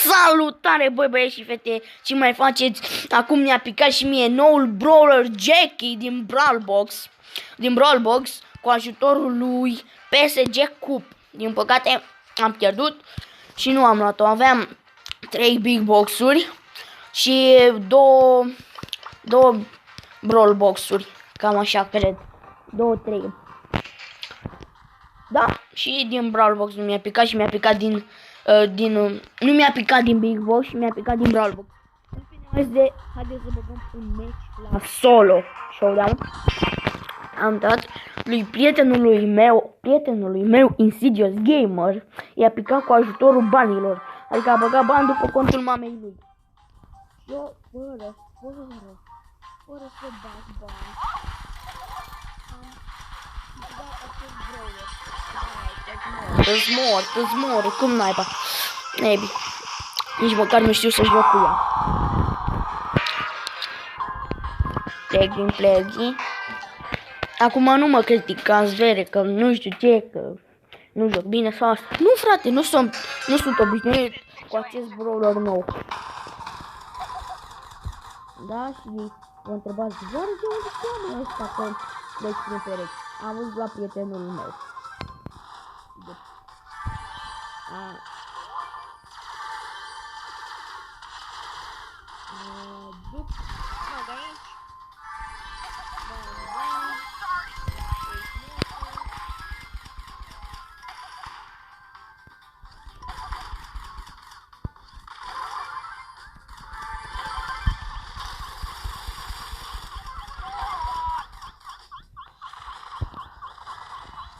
Salutare, băi, băieți și fete, ce mai faceți? Acum mi-a picat și mie noul brawler Jackie din Brawl Box cu ajutorul lui PSG Cup. Din păcate am pierdut și nu am luat-o. Aveam 3 big boxuri și două Brawl boxuri, cam așa cred. 2-3. Da, și din Brawl Box nu mi-a picat și mi-a picat nu mi-a picat din Big Box și mi-a picat din Brawl Box. Haideți să băgăm un match la solo showdown. Am dat lui prietenului meu Insidious Gamer, i-a picat cu ajutorul banilor. Adică a băgat bani după contul mamei lui. Eu, fără să bag bani, Îți mor, cum naiba? Maybe. Nici măcar nu știu să joc cu ea. Plegi. Acum nu mă criticați, vere, că nu știu ce, că nu joc bine sau asta. Nu, frate, nu sunt obișnuit cu acest brawler nou. Da, și vă întrebați, doar de unde cheamă ăsta că deci prin perechi. Am văzut la prietenul meu.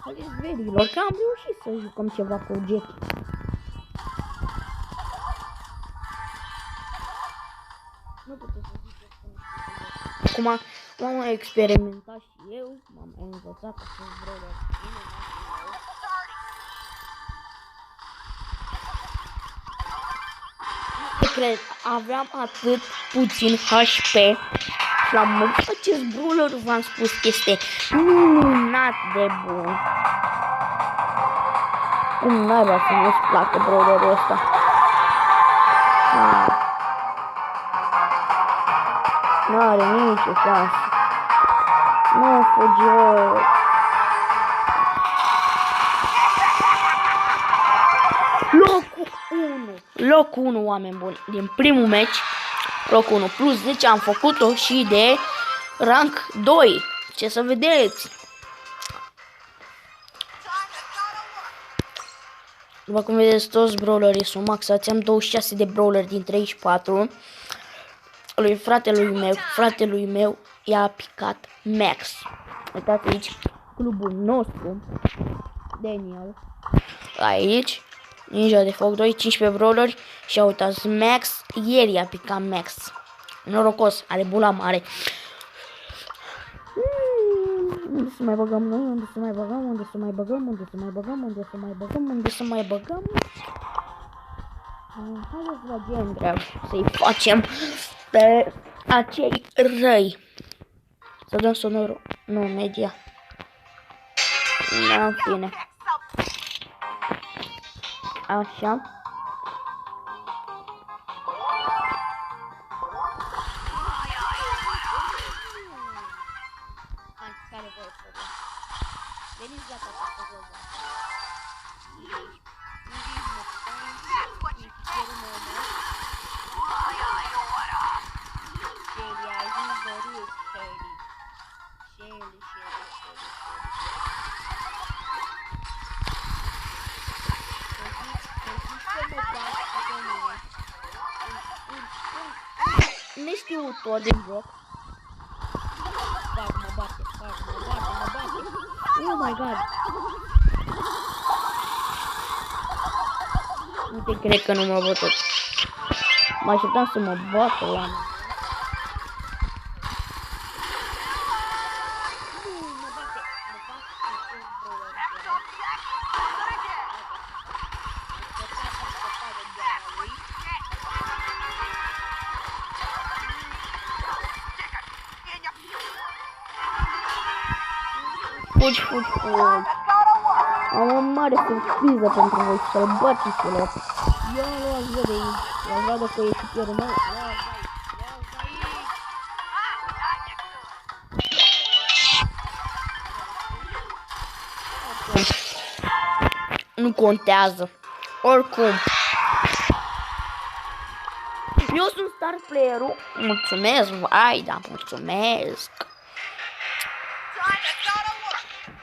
Haideți, verilor, că am reușit să jucăm ceva cu Jackie. Nu puteți să ziceți că nu știu. Acum m-am experimentat și eu, m-am învățat acest brawler. Nu cred, aveam atât puțin HP. La mod, acest brawler, v-am spus că este minunat de bun. Cum naiba să nu-ți placă brawlerul ăsta? N-are nicio șansă. Nu fugi. Locul 1, oameni buni, din primul match. Locul 1 plus 10 am făcut-o și de rank 2. Ce să vedeți. După cum vedeți, toți brawlerii sunt maxați. Am 26 de brawler din 34. Fratelui meu i-a picat max. Uitați aici clubul nostru. Daniel. Aici Ninja de foc 2, 15 brawleri și uitați max, ieri i-a picat max. Norocos, are bula mare. Unde să mai băgăm noi? Unde să mai băgăm? Haideți la gen greu să-i facem pe acei răi. Să dăm sonorul. Nu, media. În fine. Așa. Care voi să vedem? Veniți la toată să vedem. Neștiutor din joc. Mă bate. Oh my god. Nu te cred că nu m-a bătut. Mă așteptam să mă bată la mine. Fugi. Am o mare surpriză pentru voi, sălbaticilor. Ia luați bă de aici. Ia vadă că e echipierul meu. Nu contează. Oricum. Eu sunt star player-ul. Mulțumesc, vai, da, mulțumesc.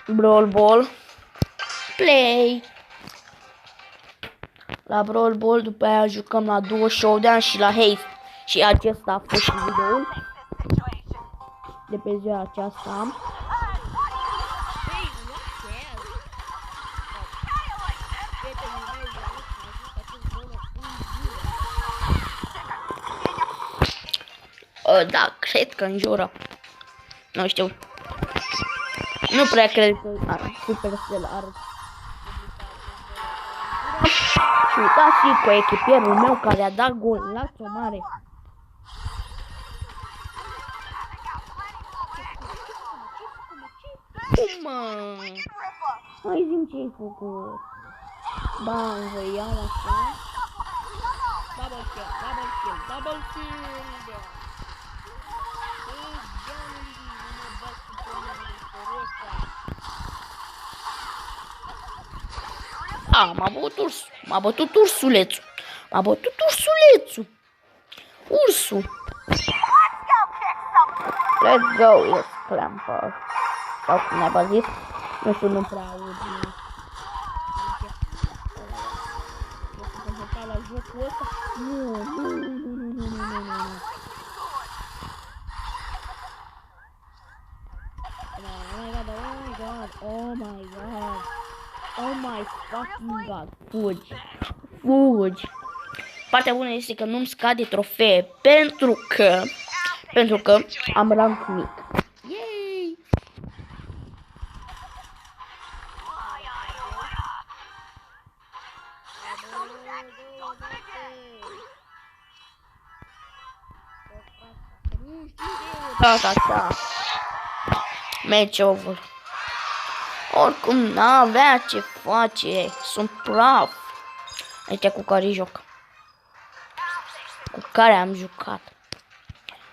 Brawl Ball. Play. La Brawl Ball, după aia jucăm la Duo Showdown și la Haste. Și acesta a fost și videoul de pe ziua aceasta. Da, cred că înjură. Nu știu. Nu prea cred că Supercell are. Și uitați și cu echipierul meu care a dat gol la o mare. Cum mă? Hai zi-mi ce-ai făcut. Ba, vă iau așa. Double kill, double kill, double kill. M-a bătut ursulețul. M-a bătut ursulețul. Ursul. Let's go, yes, Clamper. Sau cum ne-a zis. Nu știu, nu prea aud. La jocul ăsta? Nu. Oh my god. Oh my fucking god. Fugi. Partea bună este că nu-mi scade trofee pentru că am rank mic. Yay! Da. Match over. Oricum n-avea ce face. Sunt praf. Aici cu care joc. Cu care am jucat.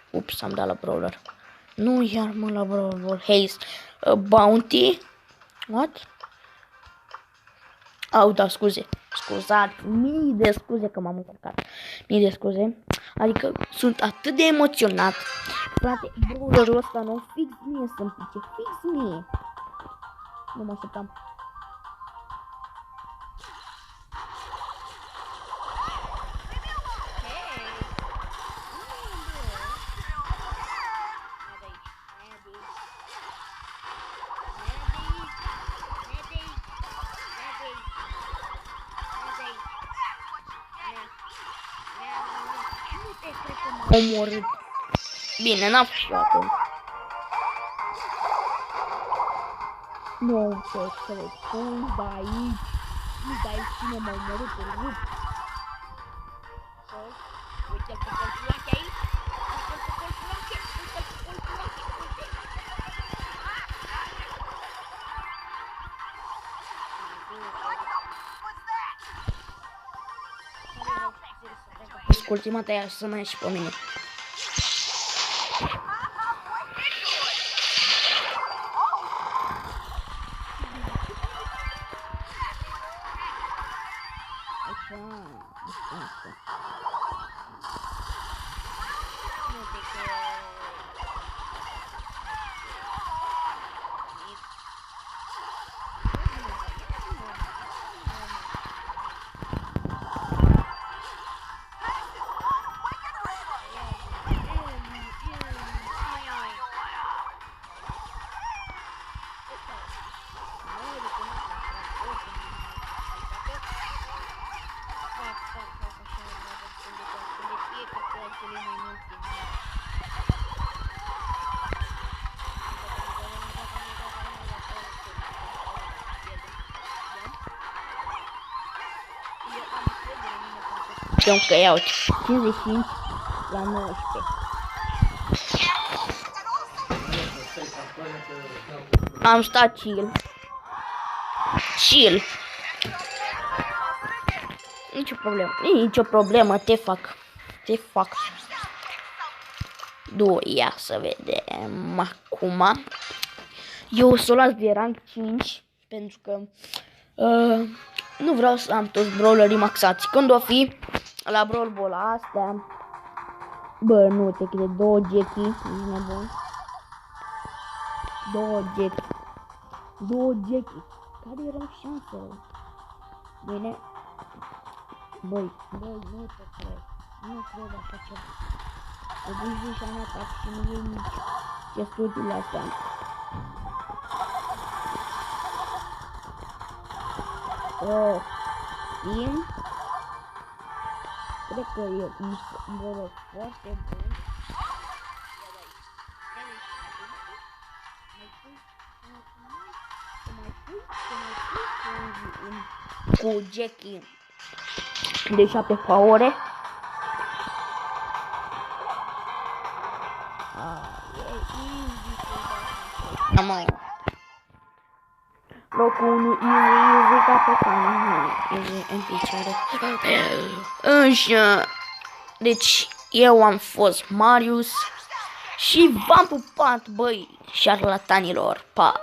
Ups, am dat la brawler. Nu iar mă la brawler. Haste. Bounty. What? Da, scuze. Scuzați. Mii de scuze că m-am încurcat. Mii de scuze. Adică sunt atât de emoționat. Frate, brawlerul ăsta nu fix mie să-mi pice. Fix mie. Nu mă așteptam. Omorât. Bine, n-a fost și atunci. Nu te cred, cum da aici? Nu da aici cine m-a omorât în rup. Uite-l pe colțulache aici. Uite-l pe colțulache. Uite-l pe colțulache. Uite. Ultima ta să mai și pe mine. Știu că iau 55 la 19. Am stat chill. Nicio problemă. Nicio problemă, te fac. Te fac. Ia să vedem acum. Eu o să o las de rank 5 pentru că nu vreau să am toți brawlerii maxați. Când o fi la Brawl Ball astea, bă, nu te crede, 2 Jackie, ești nebun. 2 Jackie. 2 Jackie. Care erau șansele? Bine. Băi, nu te cred. Nu cred așa ceva. Te duci și în atac și nu vei nici gesturile astea. Tim. Cred că e un bolo foarte bun. Cu Jackie de 7 pe ore. Amai. Locul 1 easy ca pe canal. În picioare. Așa. Deci eu am fost Marius și v-am pupat, băi, șarlatanilor. Pa!